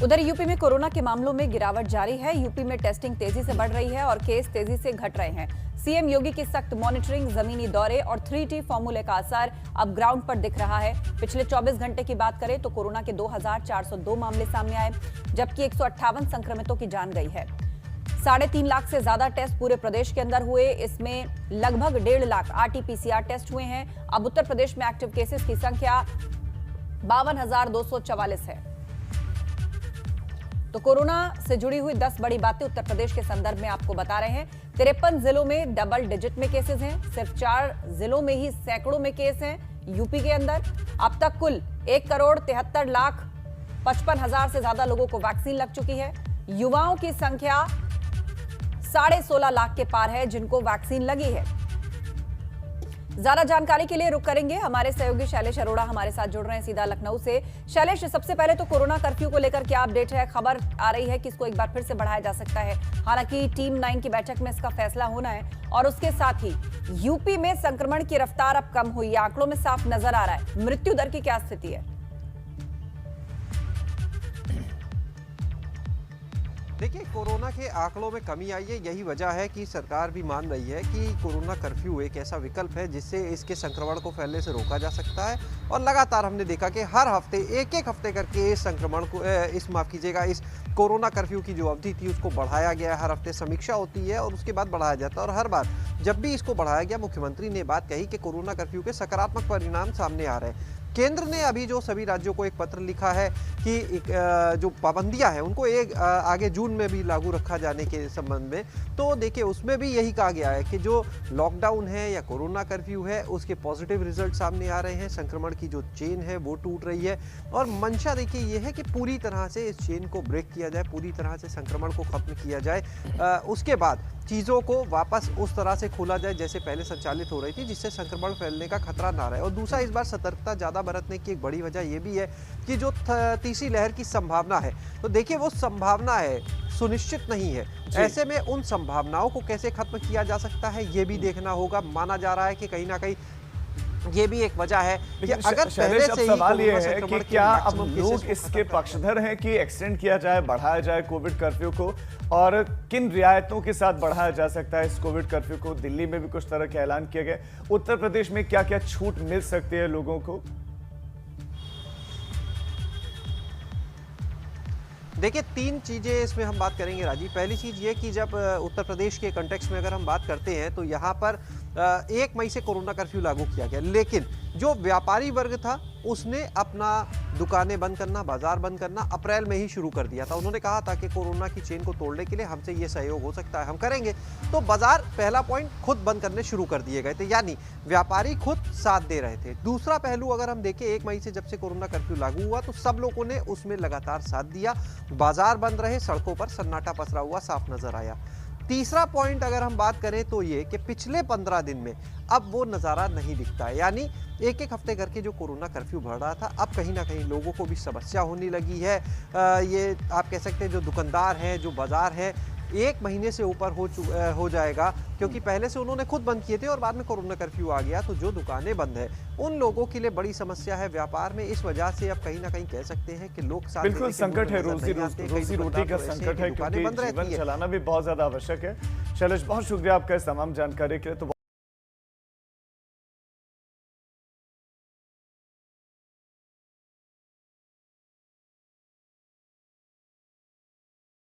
उधर यूपी में कोरोना के मामलों में गिरावट जारी है। यूपी में टेस्टिंग तेजी से बढ़ रही है और केस तेजी से घट रहे हैं। सीएम योगी की सख्त मॉनिटरिंग, जमीनी दौरे और 3T फॉर्मूले का असर अब ग्राउंड पर दिख रहा है। पिछले 24 घंटे की बात करें तो कोरोना के 2402 मामले सामने आए, जबकि 158 संक्रमितों की जान गई है। 3.5 लाख से ज्यादा टेस्ट पूरे प्रदेश के अंदर हुए। इसमें लगभग 1.5 लाख RT-PCR टेस्ट हुए हैं। अब उत्तर प्रदेश में एक्टिव केसेस की संख्या 52,244 है। तो कोरोना से जुड़ी हुई 10 बड़ी बातें उत्तर प्रदेश के संदर्भ में आपको बता रहे हैं। 53 जिलों में डबल डिजिट में केसेस हैं। सिर्फ 4 जिलों में ही सैकड़ों में केस हैं। यूपी के अंदर अब तक कुल 1,73,55,000 से ज्यादा लोगों को वैक्सीन लग चुकी है। युवाओं की संख्या 16.5 लाख के पार है जिनको वैक्सीन लगी है। ज्यादा जानकारी के लिए रुक करेंगे, हमारे सहयोगी शैलेश अरोड़ा हमारे साथ जुड़ रहे हैं सीधा लखनऊ से। शैलेश, सबसे पहले तो कोरोना कर्फ्यू को लेकर क्या अपडेट है? खबर आ रही है कि इसको एक बार फिर से बढ़ाया जा सकता है। हालांकि टीम 9 की बैठक में इसका फैसला होना है और उसके साथ ही यूपी में संक्रमण की रफ्तार अब कम हुई है, आंकड़ों में साफ नजर आ रहा है। मृत्यु दर की क्या स्थिति है? देखिए, कोरोना के आंकड़ों में कमी आई है। यही वजह है कि सरकार भी मान रही है कि कोरोना कर्फ्यू एक ऐसा विकल्प है जिससे इसके संक्रमण को फैलने से रोका जा सकता है। और लगातार हमने देखा कि हर हफ्ते एक हफ्ते करके इस संक्रमण को इस कोरोना कर्फ्यू की जो अवधि थी उसको बढ़ाया गया। हर हफ्ते समीक्षा होती है और उसके बाद बढ़ाया जाता है। और हर बार जब भी इसको बढ़ाया गया, मुख्यमंत्री ने बात कही कि कोरोना कर्फ्यू के सकारात्मक परिणाम सामने आ रहे हैं। केंद्र ने अभी जो सभी राज्यों को एक पत्र लिखा है कि जो पाबंदियां हैं उनको आगे जून में भी लागू रखा जाने के संबंध में। तो देखिए, उसमें भी यही कहा गया है कि जो लॉकडाउन है या कोरोना कर्फ्यू है उसके पॉजिटिव रिजल्ट सामने आ रहे हैं। संक्रमण की जो चेन है वो टूट रही है और मंशा देखिए ये है कि पूरी तरह से इस चेन को ब्रेक किया जाए, पूरी तरह से संक्रमण को खत्म किया जाए। उसके बाद चीज़ों को वापस उस तरह से खोला जाए जैसे पहले संचालित हो रही थी, जिससे संक्रमण फैलने का खतरा ना रहे। और दूसरा, इस बार सतर्कता ज़्यादा बरतने की एक बड़ी वजह यह भी है कि जो तीसरी लहर की संभावना है, तो देखिए वो संभावना है, सुनिश्चित नहीं है। ऐसे में उन संभावनाओं को कैसे खत्म किया जा सकता है ये भी देखना होगा। माना जा रहा है कि कहीं ना कहीं ये भी एक वजह है कि अगर पहले से ही सवाल ये है कि क्या अब लोग इसके पक्षधर हैं कि एक्सटेंड किया जाए, बढ़ाया जाए कोविड कर्फ्यू को, और किन रियायतों के साथ बढ़ाया जा सकता है इस कोविड कर्फ्यू को? दिल्ली में भी कुछ तरह के ऐलान किए गए। उत्तर प्रदेश में क्या क्या छूट मिल सकती है लोगों को? देखिए, 3 चीज़ें इसमें हम बात करेंगे राजीव। पहली चीज़ ये कि जब उत्तर प्रदेश के कंटेक्स्ट में अगर हम बात करते हैं तो यहाँ पर 1 मई से कोरोना कर्फ्यू लागू किया गया, लेकिन जो व्यापारी वर्ग था उसने अपना दुकानें बंद करना, बाजार बंद करना अप्रैल में ही शुरू कर दिया था। उन्होंने कहा था कि कोरोना की चेन को तोड़ने के लिए हमसे ये सहयोग हो सकता है, हम करेंगे। तो बाजार, पहला पॉइंट, खुद बंद करने शुरू कर दिए गए थे, यानी व्यापारी खुद साथ दे रहे थे। दूसरा पहलू अगर हम देखें, 1 मई से जब से कोरोना कर्फ्यू लागू हुआ तो सब लोगों ने उसमें लगातार साथ दिया। बाजार बंद रहे, सड़कों पर सन्नाटा पसरा हुआ साफ नजर आया। तीसरा पॉइंट अगर हम बात करें तो ये कि पिछले 15 दिन में अब वो नज़ारा नहीं दिखता है, यानी एक हफ्ते करके जो कोरोना कर्फ्यू बढ़ रहा था, अब कहीं ना कहीं लोगों को भी समस्या होने लगी है। ये आप कह सकते हैं जो दुकानदार हैं, जो बाजार है, 1 महीने से ऊपर हो जाएगा, क्योंकि पहले से उन्होंने खुद बंद किए थे और बाद में कोरोना कर्फ्यू आ गया। तो जो दुकानें बंद है उन लोगों के लिए बड़ी समस्या है व्यापार में। इस वजह से अब कहीं ना कहीं कह सकते हैं कि लोग साथ बिल्कुल संकट है, रोजी रोटी का संकट है, क्योंकि जीवन चलाना भी बहुत ज्यादा आवश्यक है। शैलेश, बहुत शुक्रिया आपका इस तमाम जानकारी के लिए। तो